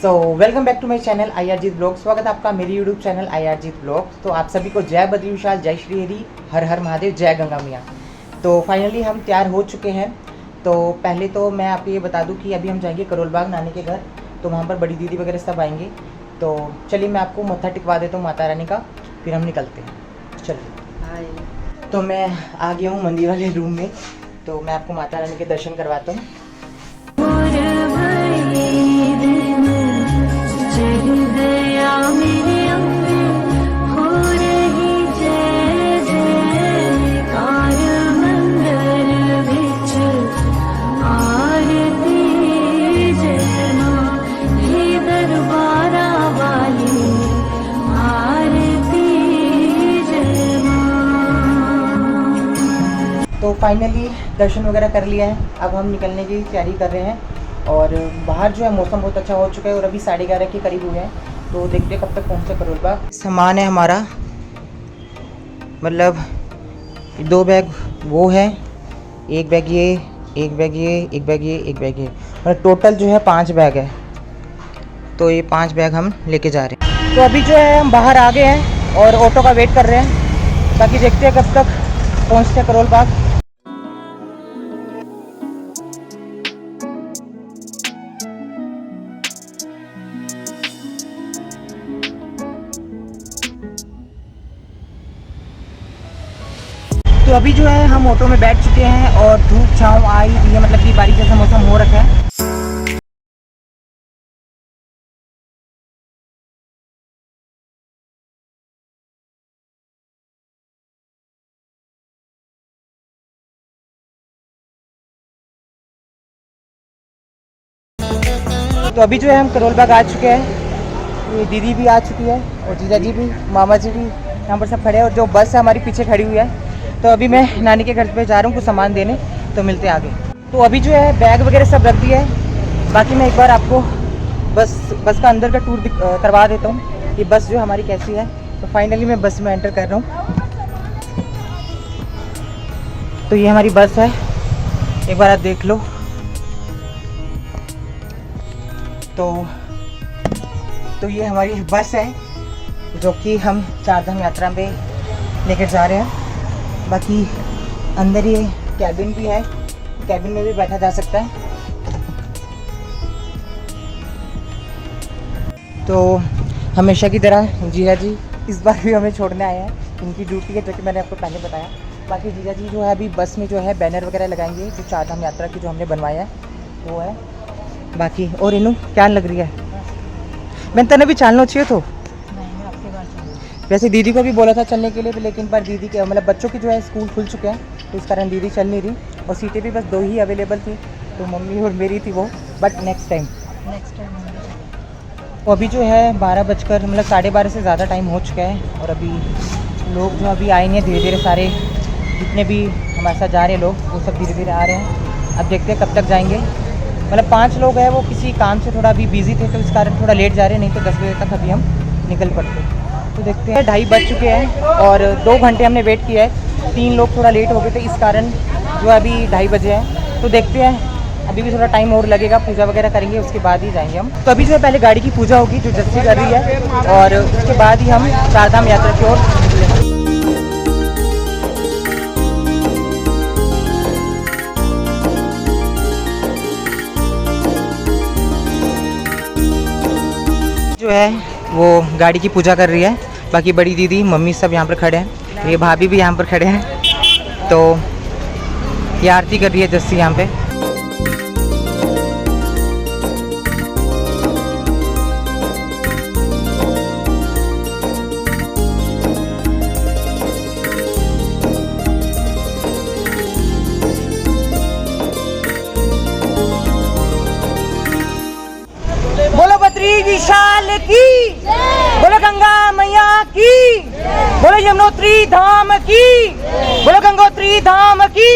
So welcome back to my channel IRजीत blog. स्वागत है आपका मेरी यूट्यूब चैनल IRजीत ब्लॉग। तो आप सभी को जय बद्री विशाल, जय श्री हरि, हर हर महादेव, जय गंगा मैया। तो फाइनली हम तैयार हो चुके हैं। तो पहले तो मैं आपको ये बता दूं कि अभी हम जाएंगे करोल बाग नानी के घर। तो वहाँ पर बड़ी दीदी वगैरह सब आएंगे। तो चलिए मैं आपको मत्था टिकवा देता हूँ माता रानी का, फिर हम निकलते हैं। चलिए। तो मैं आ गया हूँ मंदिर वाले रूम में। तो मैं आपको माता रानी के दर्शन करवाता हूँ। तो फाइनली दर्शन वगैरह कर लिया है। अब हम निकलने की तैयारी कर रहे हैं। और बाहर जो है मौसम बहुत अच्छा हो चुका है और अभी 11:30 के करीब हुए हैं। तो देखते हैं कब तक पहुँचते करोल बाग। सामान है हमारा, मतलब 2 बैग वो है, 1 बैग ये, 1 बैग ये, 1 बैग ये, 1 बैग ये, मतलब टोटल जो है 5 बैग है। तो ये 5 बैग हम लेके जा रहे हैं। तो अभी जो है हम बाहर आ गए हैं और ऑटो का वेट कर रहे हैं। बाकी देखते हैं कब तक पहुँचते हैं करोल बाग। तो अभी जो है हम ऑटो में बैठ चुके हैं और धूप छाँव आई रही है, मतलब कि बारिश जैसा मौसम हो रखा है। तो अभी जो है हम करोल बाग आ चुके हैं। ये दीदी भी आ चुकी है और जीजा जी भी, मामा जी भी यहाँ पर सब खड़े हैं। और जो बस है हमारी पीछे खड़ी हुई है। तो अभी मैं नानी के घर पे जा रहा हूँ कुछ सामान देने। तो मिलते हैं आगे। तो अभी जो है बैग वगैरह सब रख दिया है। बाकी मैं एक बार आपको बस का अंदर का टूर करवा देता हूँ कि बस जो हमारी कैसी है। तो फाइनली मैं बस में एंटर कर रहा हूँ। तो ये हमारी बस है, एक बार आप देख लो। तो ये हमारी बस है जो कि हम चारधाम यात्रा में लेकर जा रहे हैं। बाकी अंदर ये कैबिन भी है, कैबिन में भी बैठा जा सकता है। तो हमेशा की तरह जीजा जी इस बार भी हमें छोड़ने आए हैं। इनकी ड्यूटी है, जो कि मैंने आपको पहले बताया। बाकी जीजा जी जो है अभी बस में जो है बैनर वगैरह लगाएंगे, जो चारधाम यात्रा की जो हमने बनवाया है वो है। बाकी और इनू क्या लग रही है, मैंने तने भी चालना चाहिए। तो वैसे दीदी को भी बोला था चलने के लिए, लेकिन पर दीदी के मतलब बच्चों की जो है स्कूल खुल चुके हैं, तो इस कारण दीदी चल नहीं रही। और सीटें भी बस 2 ही अवेलेबल थी, तो मम्मी और मेरी थी वो। बट नेक्स्ट टाइम वो अभी जो है 12 बजकर मतलब 12:30 से ज़्यादा टाइम हो चुका है। और अभी लोग जो अभी आए हैं धीरे धीरे, सारे जितने भी हमारे साथ जा रहे हैं लोग वो सब धीरे धीरे आ रहे हैं। अब देखते हैं कब तक जाएंगे। मतलब 5 लोग हैं, वो किसी काम से थोड़ा अभी बिजी थे, तो इस कारण थोड़ा लेट जा रहे हैं। नहीं तो 10 बजे तक अभी हम निकल पड़ते। तो देखते हैं 2:30 बज चुके हैं और 2 घंटे हमने वेट किया है। 3 लोग थोड़ा लेट हो गए थे, इस कारण जो अभी 2:30 बजे हैं। तो देखते हैं, अभी भी थोड़ा टाइम और लगेगा। पूजा वगैरह करेंगे, उसके बाद ही जाएंगे हम। तो अभी जो है पहले गाड़ी की पूजा होगी जो जस्सी कर रही है, और उसके बाद ही हम चारधाम यात्रा की ओर निकलेंगे। जो है वो गाड़ी की पूजा कर रही है। बाकी बड़ी दीदी, मम्मी सब यहाँ पर खड़े हैं। ये भाभी भी यहाँ पर खड़े हैं। तो ये आरती कर रही है जस्सी यहाँ पे। बोलो बद्री विशाल की, बोलो गंगा मैया की, बोलो यमुनोत्री धाम की, बोलो गंगोत्री धाम की।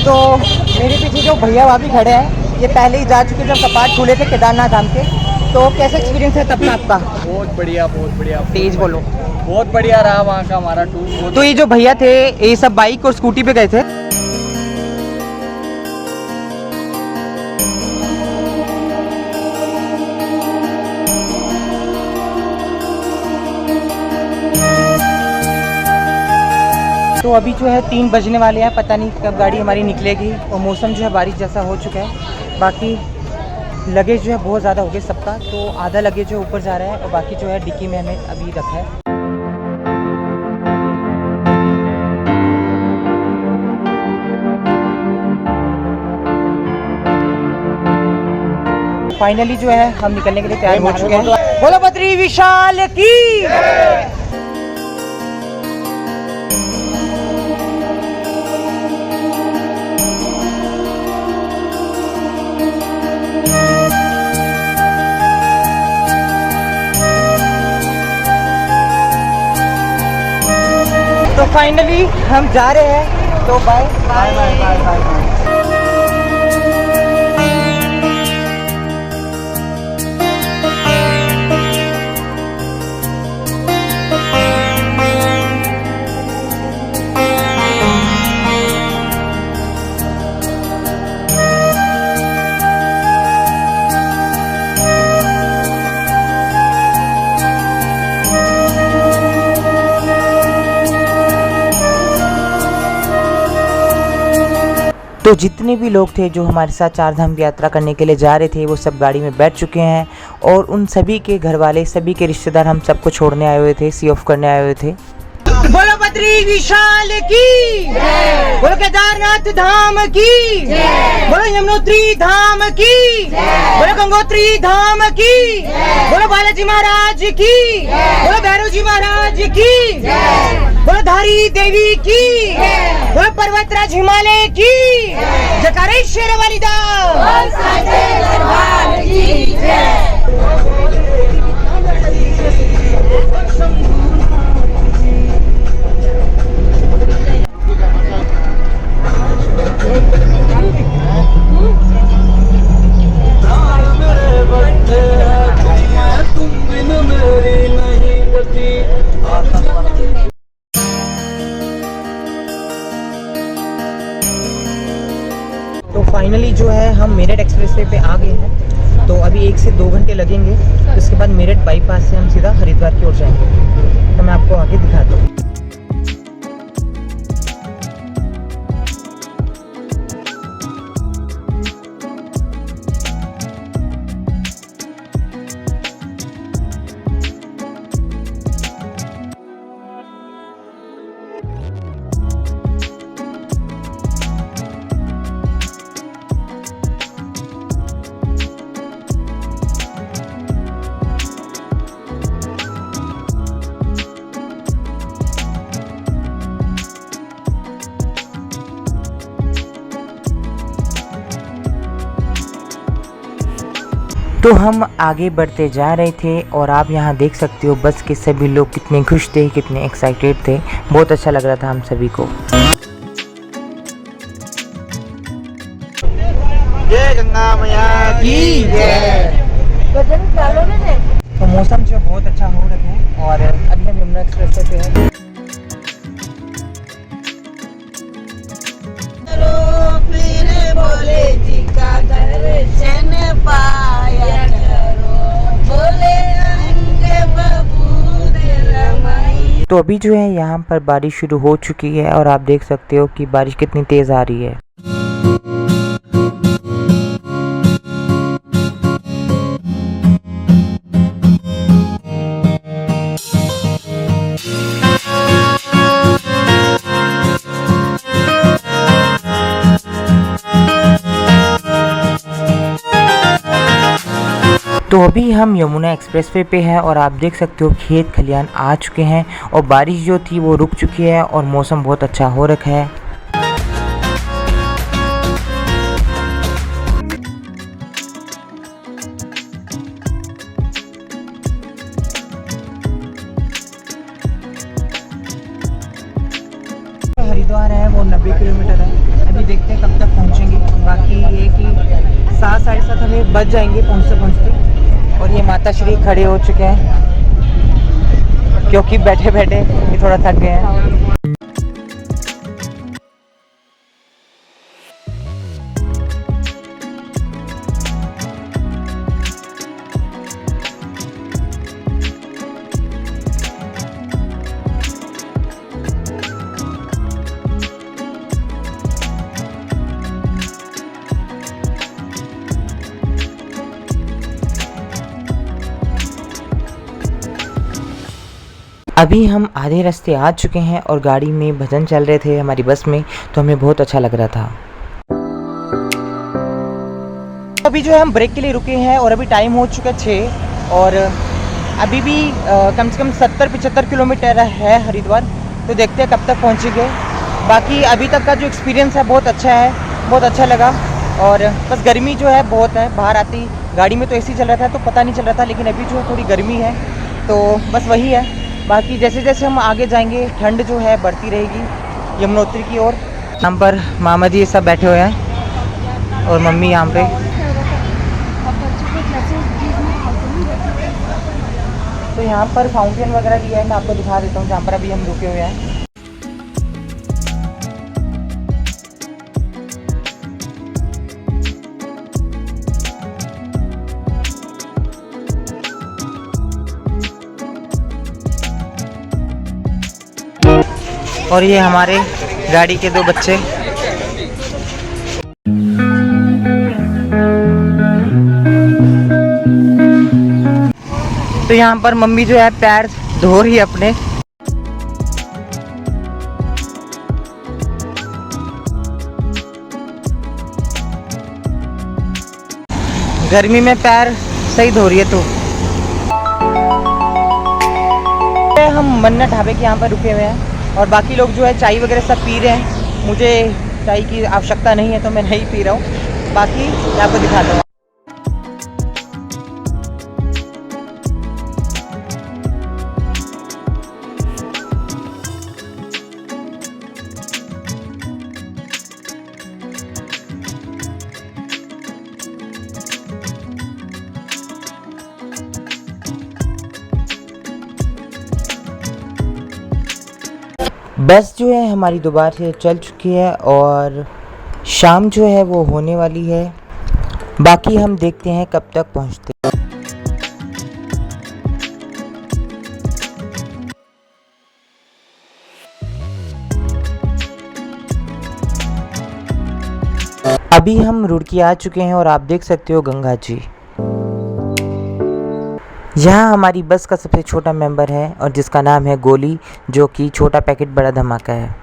तो मेरे पीछे जो भैया भाभी खड़े हैं, ये पहले ही जा चुके जब कपाट खुले थे केदारनाथ धाम के। तो कैसा एक्सपीरियंस है तब का आपका? बहुत बढ़िया तेज बोलो। बहुत बढ़िया रहा वहाँ का हमारा टूर। तो ये जो भैया थे ये सब बाइक और स्कूटी पे गए थे। तो अभी जो है 3 बजने वाले हैं, पता नहीं कब गाड़ी हमारी निकलेगी। और मौसम जो है बारिश जैसा हो चुका है। बाकी लगेज जो है बहुत ज़्यादा हो गया सबका, तो आधा लगेज जो ऊपर जा रहा है और बाकी जो है डिक्की में हमें अभी रखा है। फाइनली जो है हम निकलने के लिए तैयार हो चुके हैं। बोलो बद्री विशाल की। तो फाइनली हम जा रहे हैं, तो bye bye bye bye bye. तो जितने भी लोग थे जो हमारे साथ 4 धाम की यात्रा करने के लिए जा रहे थे वो सब गाड़ी में बैठ चुके हैं और उन सभी के घर वाले, सभी के रिश्तेदार हम सबको छोड़ने आए हुए थे, सी ऑफ करने आए हुए थे। बोलो बद्री विशाल की, बोलो केदारनाथ धाम की, बोलो यमुनोत्री धाम की, बोलो गंगोत्री धाम की, बोलो बालाजी महाराज की, बोलो भैरव जी महाराज की, बोलो धारी देवी की, बोलो पर्वतराज हिमालय की, जयकारे शेरावाली दा। तो फाइनली जो है हम मेरठ एक्सप्रेसवे पे आ गए हैं। तो अभी 1 से 2 घंटे लगेंगे। उसके बाद मेरठ बाईपास से हम सीधा हरिद्वार की ओर जाएंगे। तो मैं आपको आगे दिखाता हूँ। तो हम आगे बढ़ते जा रहे थे और आप यहाँ देख सकते हो बस के सभी लोग कितने खुश थे, कितने एक्साइटेड थे। बहुत अच्छा लग रहा था हम सभी को। जय गंगा मैया की जय। तो मौसम जो बहुत अच्छा हो रहा है और अभी हम यमुना एक्सप्रेस पे हैं। तो अभी जो है यहाँ पर बारिश शुरू हो चुकी है और आप देख सकते हो कि बारिश कितनी तेज आ रही है। तो अभी हम यमुना एक्सप्रेसवे पे हैं और आप देख सकते हो खेत खलियान आ चुके हैं और बारिश जो थी वो रुक चुकी है और मौसम बहुत अच्छा हो रखा है। हरिद्वार है वो 90 किलोमीटर है। अभी देखते हैं कब तक पहुंचेंगे। बाकी ये कि 7 साढ़े 7 हमें बज जाएंगे पहुंचते पहुंचते। और ये माता श्री खड़े हो चुके हैं। क्योंकि बैठे बैठे ये थोड़ा थक गए हैं। अभी हम आधे रास्ते आ चुके हैं और गाड़ी में भजन चल रहे थे हमारी बस में, तो हमें बहुत अच्छा लग रहा था। अभी जो है हम ब्रेक के लिए रुके हैं और अभी टाइम हो चुका है 6 और अभी भी कम से कम 70-75 किलोमीटर है हरिद्वार, तो देखते हैं कब तक पहुँचेंगे। बाकी अभी तक का जो एक्सपीरियंस है बहुत अच्छा है, बहुत अच्छा लगा। और बस गर्मी जो है बहुत है, बाहर आती गाड़ी में तो एसी चल रहा था तो पता नहीं चल रहा था, लेकिन अभी जो है थोड़ी गर्मी है, तो बस वही है। बाकी जैसे जैसे हम आगे जाएंगे ठंड जो है बढ़ती रहेगी यमुनोत्री की ओर। यहाँ पर मामा जी सब बैठे हुए हैं और मम्मी यहाँ पे। तो यहाँ पर फाउंटेन वगैरह भी है, मैं आपको दिखा देता हूँ जहाँ पर अभी हम रुके हुए हैं। और ये हमारे गाड़ी के 2 बच्चे। तो यहाँ पर मम्मी जो है पैर धो रही है अपने। गर्मी में पैर सही धो रही है। तो हम मन्ना ढाबे के यहाँ पर रुके हुए हैं और बाकी लोग जो है चाय वगैरह सब पी रहे हैं। मुझे चाय की आवश्यकता नहीं है तो मैं नहीं पी रहा हूँ। बाकी मैं आपको दिखाता हूँ। बस जो है हमारी दोबारा से चल चुकी है और शाम जो है वो होने वाली है। बाकी हम देखते हैं कब तक पहुंचते हैं। अभी हम रुड़की आ चुके हैं और आप देख सकते हो गंगा जी। यहाँ हमारी बस का सबसे छोटा मेंबर है और जिसका नाम है गोली, जो कि छोटा पैकेट बड़ा धमाका है।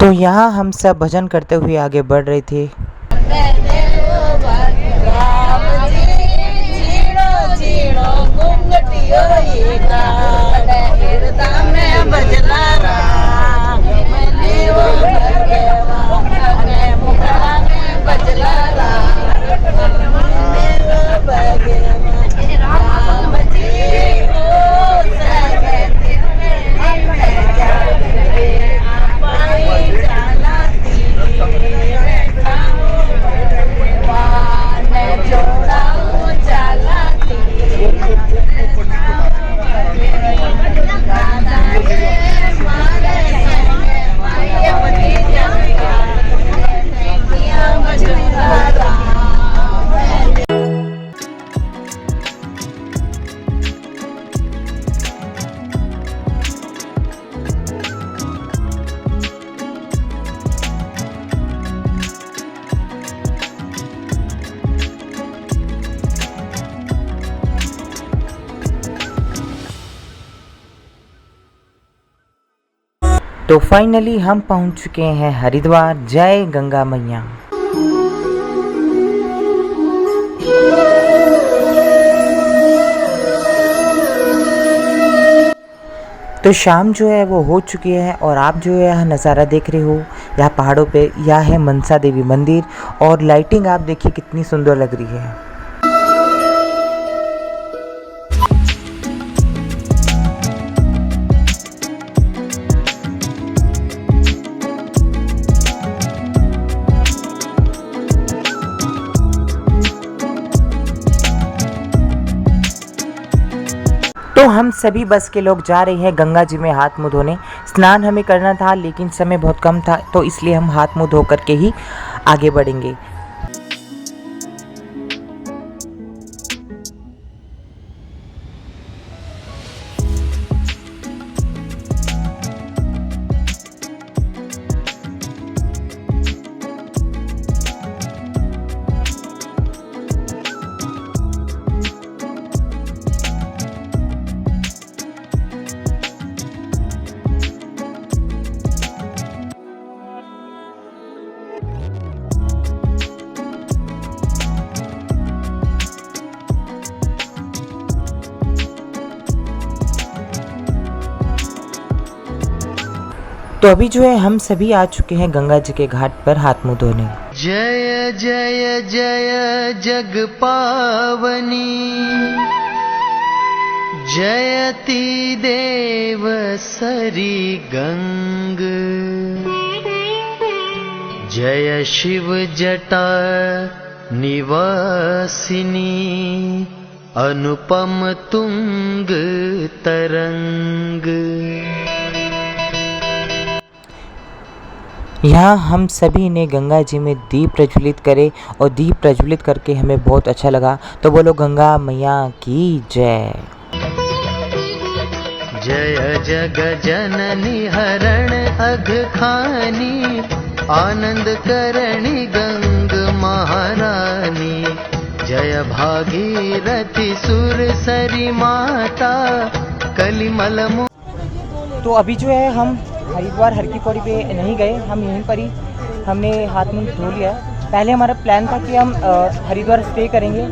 तो यहाँ हम सब भजन करते हुए आगे बढ़ रहे थे। तो फाइनली हम पहुंच चुके हैं हरिद्वार। जय गंगा मैया। तो शाम जो है वो हो चुकी है और आप जो है यहाँ नज़ारा देख रहे हो, यहाँ पहाड़ों पे यह है मनसा देवी मंदिर और लाइटिंग आप देखिए कितनी सुंदर लग रही है। तो हम सभी बस के लोग जा रहे हैं गंगा जी में हाथ मुँह धोने। स्नान हमें करना था लेकिन समय बहुत कम था, तो इसलिए हम हाथ मुँह धो करके ही आगे बढ़ेंगे। तो अभी जो है हम सभी आ चुके हैं गंगा जी के घाट पर हाथ मुँह धोने। जय जय जय जग पावनी, जयति देव सरी गंग, जय शिव जटा निवासिनी, अनुपम तुंग तरंग। यहाँ हम सभी ने गंगा जी में दीप प्रज्वलित करे और दीप प्रज्वलित करके हमें बहुत अच्छा लगा। तो बोलो गंगा मैया की जय। जय जग जननी हरण अघ खानी, आनंद करणी गंग महारानी, जय भागीरथी सुर सरी माता, कलिमल। तो अभी जो है हम हरिद्वार हर की पौड़ी पे नहीं गए, हम यहीं पर ही हमने हाथ मुँह धो लिया। पहले हमारा प्लान था कि हम हरिद्वार स्टे करेंगे,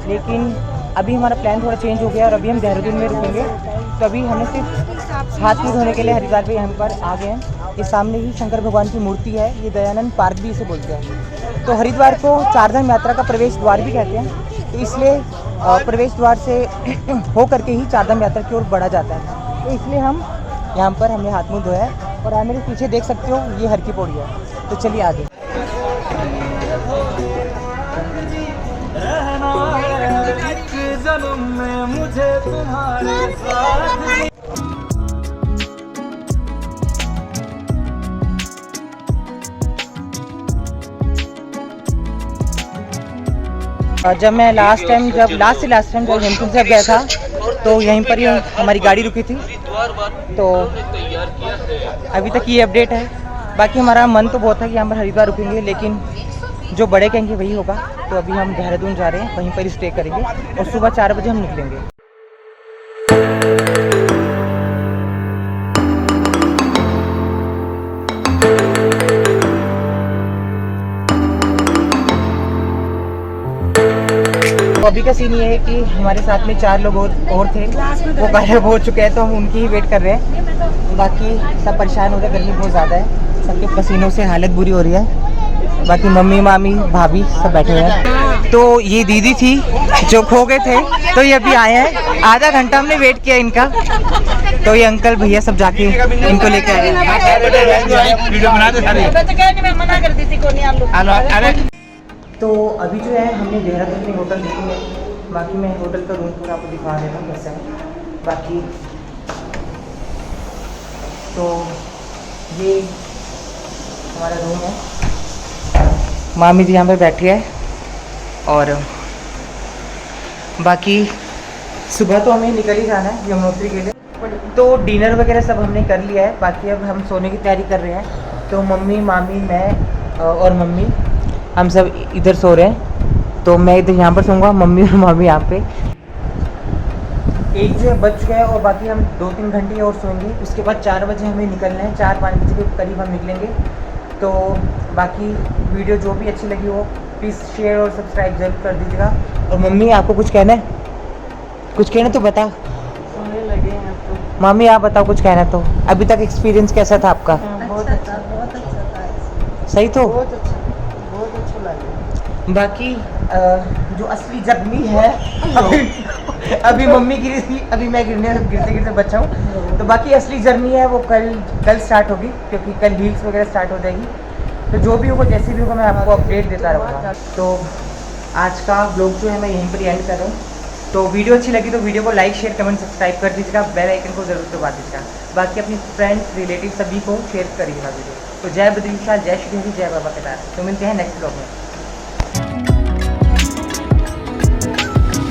लेकिन अभी हमारा प्लान थोड़ा चेंज हो गया और अभी हम देहरादून में रुकेंगे। तो अभी हमने सिर्फ हाथ मुँह धोने के लिए हरिद्वार पे यहाँ पर आ गए हैं। ये सामने ही शंकर भगवान की मूर्ति है, ये दयानंद पार्क भी इसे बोलते हैं। तो हरिद्वार को चारधाम यात्रा का प्रवेश द्वार भी कहते हैं, तो इसलिए प्रवेश द्वार से हो करके ही चारधाम यात्रा की ओर बढ़ा जाता है। तो इसलिए हम यहाँ पर हमने हाथ मुँह धोया है और आप मेरे पीछे देख सकते हो ये हर की पौड़ी है। तो चलिए आगे। मुझे तुम्हारे साथ। जब मैं लास्ट टाइम जब हेमकुंड साहब गया था तो यहीं पर ही हमारी गाड़ी रुकी थी। तो अभी तक ये अपडेट है। बाकी हमारा मन तो बहुत था कि यहाँ पर हरिद्वार रुकेंगे, लेकिन जो बड़े कहेंगे वही होगा। तो अभी हम देहरादून जा रहे हैं, वहीं पर ही स्टे करेंगे और सुबह 4 बजे हम निकलेंगे। तो अभी का सीन ये है कि हमारे साथ में 4 लोग और थे, वो गायब हो चुके हैं, तो हम उनकी ही वेट कर रहे हैं। बाकी सब परेशान हो रहे हैं, गर्मी बहुत ज़्यादा है, सबके पसीनों से हालत बुरी हो रही है। बाकी मम्मी मामी भाभी सब बैठे हुए हैं। तो ये दीदी थी जो खो गए थे, तो ये अभी आए हैं। आधा घंटा हमने वेट किया इनका, तो ये अंकल भैया सब जाके इनको लेके आए। तो अभी जो है हमने देहरादून में होटल देखी है। बाकी मैं होटल का रूम पूरा आपको दिखा देता हूँ कैसा है। बाकी तो ये हमारा रूम है, मामी जी यहाँ पे बैठी है। और बाकी सुबह तो हमें निकल ही जाना है यमुनोत्री के लिए। तो डिनर वगैरह सब हमने कर लिया है, बाकी अब हम सोने की तैयारी कर रहे हैं। तो मम्मी मामी मैं और मम्मी हम सब इधर सो रहे हैं। तो मैं इधर यहाँ पर सोऊंगा, मम्मी और मामी यहाँ पे। 1 बजे बज चुका है और बाकी हम 2-3 घंटे और सोएंगे। उसके बाद 4 बजे हमें निकलना है, 4-5 बजे के करीब हम निकलेंगे। तो बाकी वीडियो जो भी अच्छी लगी हो प्लीज़ शेयर और सब्सक्राइब जरूर कर दीजिएगा। और मम्मी आपको कुछ कहना है? कुछ कहना तो बता। सोने लगे हैं अब तो। मामी आप बताओ कुछ कहना तो, अभी तक एक्सपीरियंस कैसा था आपका? बहुत अच्छा था। सही तो? बहुत अच्छा लगा। बाकी जो असली जर्नी है अभी मम्मी गिरी थी, अभी मैं गिरते गिरते बचा हूँ। तो बाकी असली जर्नी है वो कल स्टार्ट होगी, क्योंकि कल हील्स वगैरह स्टार्ट हो जाएगी। तो जो भी होगा जैसे भी होगा मैं आपको अपडेट देता रहूँगा। तो आज का ब्लॉग जो है मैं यहीं पर एंड कर रहा हूँ। तो वीडियो अच्छी लगी तो वीडियो को लाइक शेयर कमेंट सब्सक्राइब कर दीजिएगा, बेल आइकन को जरूर दबा दीजिएगा। बाकी अपनी फ्रेंड्स रिलेटिव सभी को शेयर करिएगा वीडियो। तो जय बद्रीनाथ, जय श्री हरि, जय बाबा केदार। तो मिलते हैं नेक्स्ट ब्लॉग में।